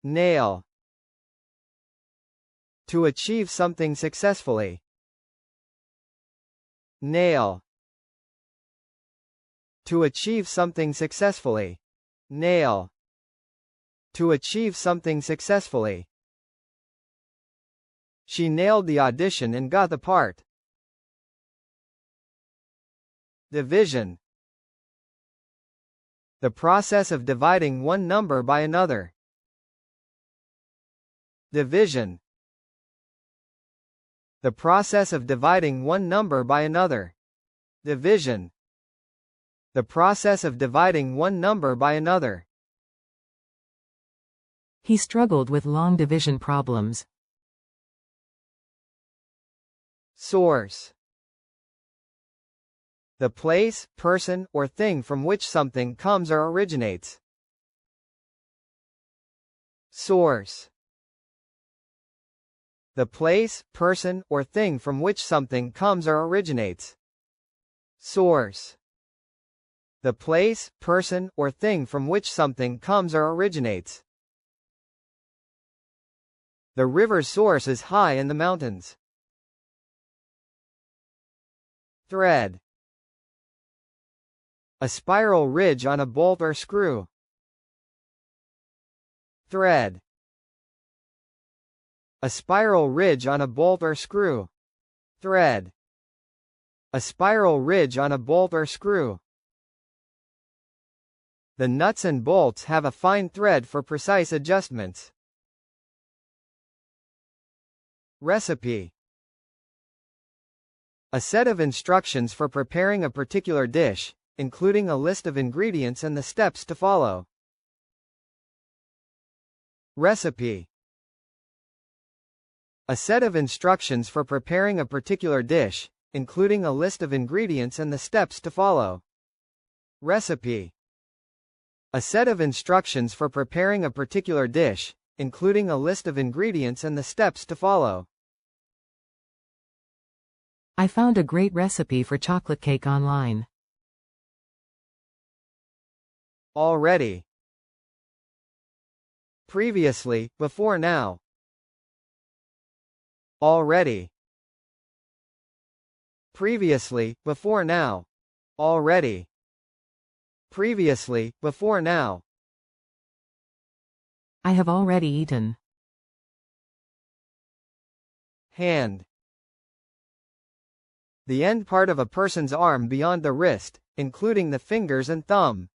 Nail. To achieve something successfully. Nail. To achieve something successfully. Nail. To achieve something successfully. She nailed the audition and got the part. Division. The process of dividing one number by another. Division. The process of dividing one number by another. Division. The process of dividing one number by another. He struggled with long division problems. Source. The place, person, or thing from which something comes or originates. Source. The place, person, or thing from which something comes or originates. Source. The place, person, or thing from which something comes or originates. The river's source is high in the mountains. Thread. A spiral ridge on a bolt or screw. Thread. A spiral ridge on a bolt or screw. Thread. A spiral ridge on a bolt or screw. The nuts and bolts have a fine thread for precise adjustments. Recipe. A set of instructions for preparing a particular dish, including a list of ingredients and the steps to follow. Recipe. A set of instructions for preparing a particular dish, including a list of ingredients and the steps to follow. Recipe. A set of instructions for preparing a particular dish, including a list of ingredients and the steps to follow. I found a great recipe for chocolate cake online. Already. Previously, before now. Already. Previously, before now. Already. Previously, before now. I have already eaten. Hand. The end part of a person's arm beyond the wrist, including the fingers and thumb.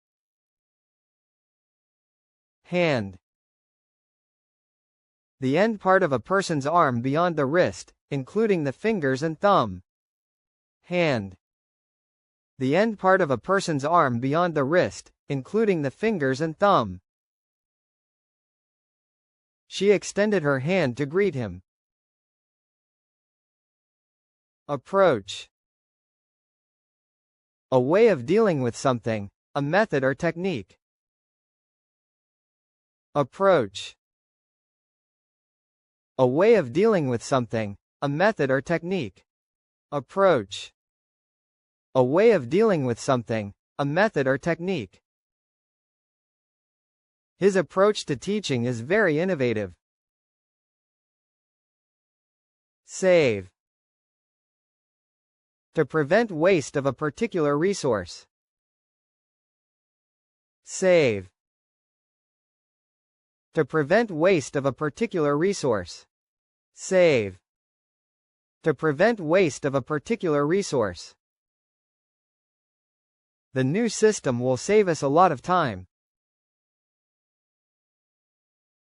Hand. The end part of a person's arm beyond the wrist, including the fingers and thumb. Hand. The end part of a person's arm beyond the wrist, including the fingers and thumb. She extended her hand to greet him. Approach. A way of dealing with something, a method or technique. Approach. A way of dealing with something, a method or technique. Approach. A way of dealing with something, a method or technique. His approach to teaching is very innovative. Save. To prevent waste of a particular resource. Save. To prevent waste of a particular resource. Save. To prevent waste of a particular resource. The new system will save us a lot of time.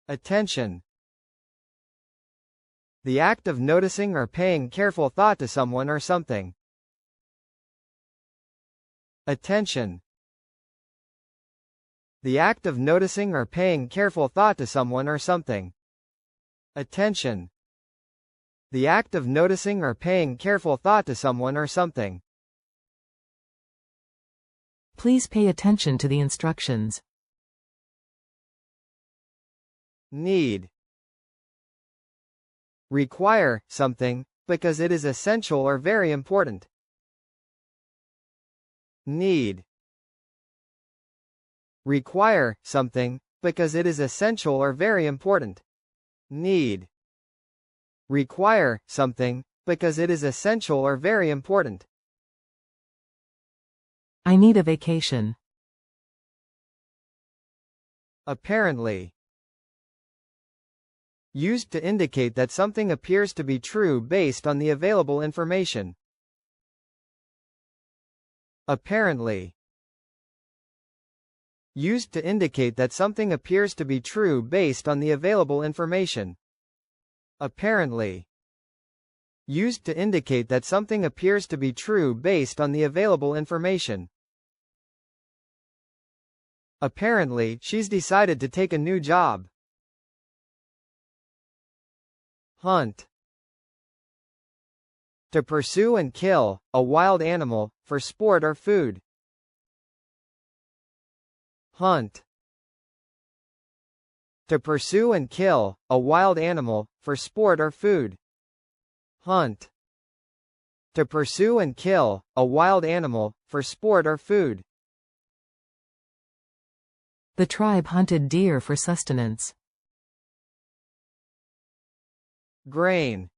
Attention. The act of noticing or paying careful thought to someone or something. Attention. The act of noticing or paying careful thought to someone or something. Attention. The act of noticing or paying careful thought to someone or something. Please pay attention to the instructions. Need. Require something, because it is essential or very important. Need. Require something, because it is essential or very important. Need. Require something, because it is essential or very important. I need a vacation. Apparently. Used to indicate that something appears to be true based on the available information. Apparently. Used to indicate that something appears to be true based on the available information. Apparently. Used to indicate that something appears to be true based on the available information. Apparently, she's decided to take a new job. Hunt. To pursue and kill a wild animal, for sport or food. Hunt. To pursue and kill a wild animal, for sport or food. Hunt. To pursue and kill a wild animal, for sport or food. The tribe hunted deer for sustenance. Grain.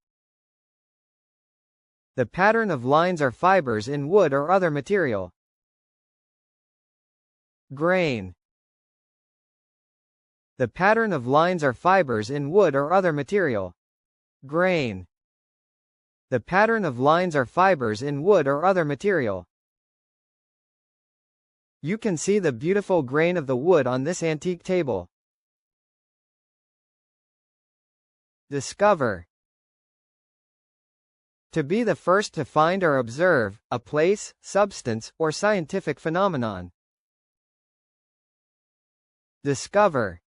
The pattern of lines or fibers in wood or other material. Grain. The pattern of lines or fibers in wood or other material. Grain. The pattern of lines or fibers in wood or other material. You can see the beautiful grain of the wood on this antique table. Discover. To be the first to find or observe a place, substance, or scientific phenomenon. Discover.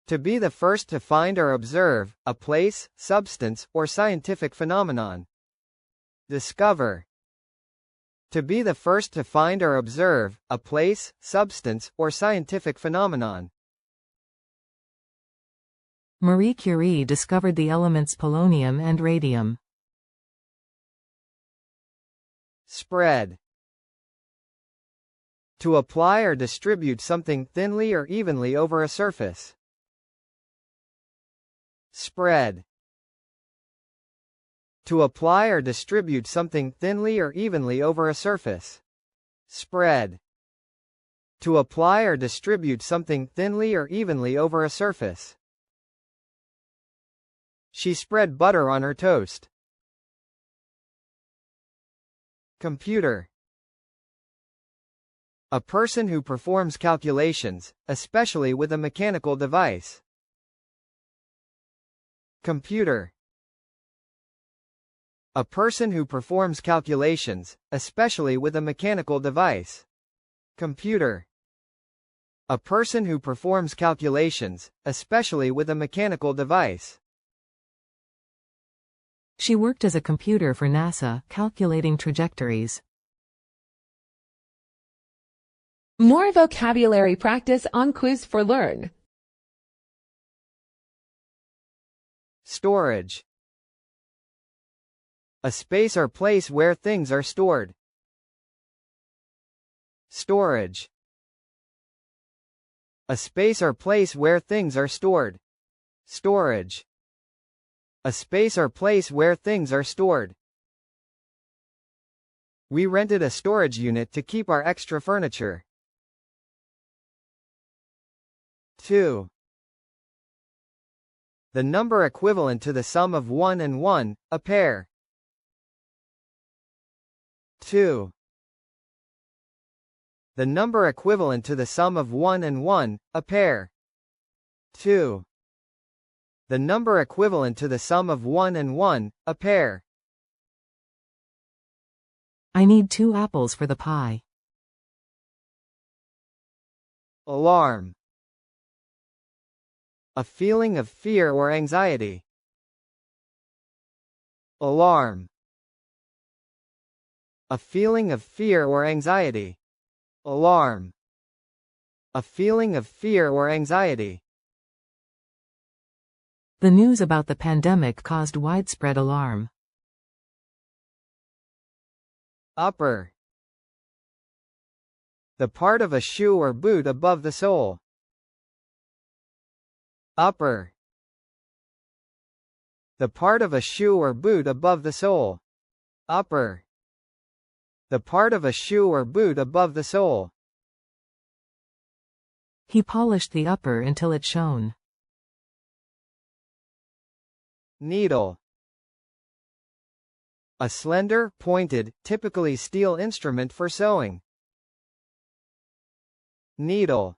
To be the first to find or observe a place, substance, or scientific phenomenon. Discover. To be the first to find or observe a place, substance, or scientific phenomenon. Marie Curie discovered the elements polonium and radium. Spread. To apply or distribute something thinly or evenly over a surface. Spread. To apply or distribute something thinly or evenly over a surface. Spread. To apply or distribute something thinly or evenly over a surface. She spread butter on her toast. Computer. A person who performs calculations, especially with a mechanical device. Computer. A person who performs calculations, especially with a mechanical device. Computer. A person who performs calculations, especially with a mechanical device. She worked as a computer for NASA, calculating trajectories. More vocabulary practice on Quiz for Learn. Storage. A space or place where things are stored. Storage. A space or place where things are stored. Storage. A space or place where things are stored. We rented a storage unit to keep our extra furniture. 2. The number equivalent to the sum of 1 and 1, a pair. 2. The number equivalent to the sum of 1 and 1, a pair. 2. The number equivalent to the sum of 1 and 1, a pair. I need 2 apples for the pie. Alarm. A feeling of fear or anxiety. Alarm. A feeling of fear or anxiety. Alarm. A feeling of fear or anxiety. The news about the pandemic caused widespread alarm. Upper. The part of a shoe or boot above the sole. Upper. The part of a shoe or boot above the sole. Upper. The part of a shoe or boot above the sole. He polished the upper until it shone. Needle. A slender, pointed, typically steel instrument for sewing. Needle.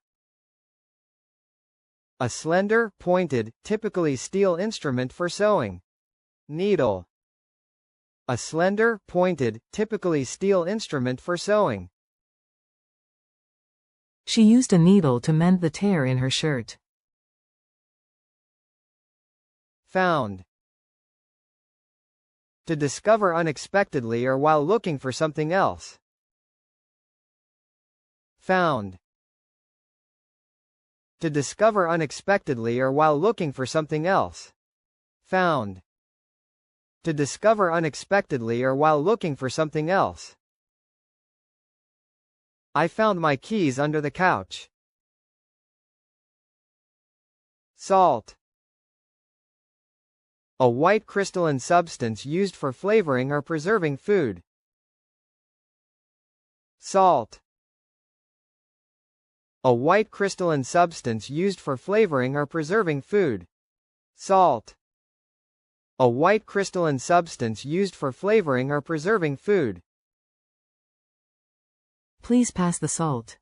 A slender, pointed, typically steel instrument for sewing. Needle. A slender, pointed, typically steel instrument for sewing. She used a needle to mend the tear in her shirt. Found. To discover unexpectedly or while looking for something else. Found. To discover unexpectedly or while looking for something else. Found. To discover unexpectedly or while looking for something else. I found my keys under the couch. Salt. A white crystalline substance used for flavoring or preserving food. Salt. A white crystalline substance used for flavoring or preserving food. Salt. A white crystalline substance used for flavoring or preserving food. Please pass the salt.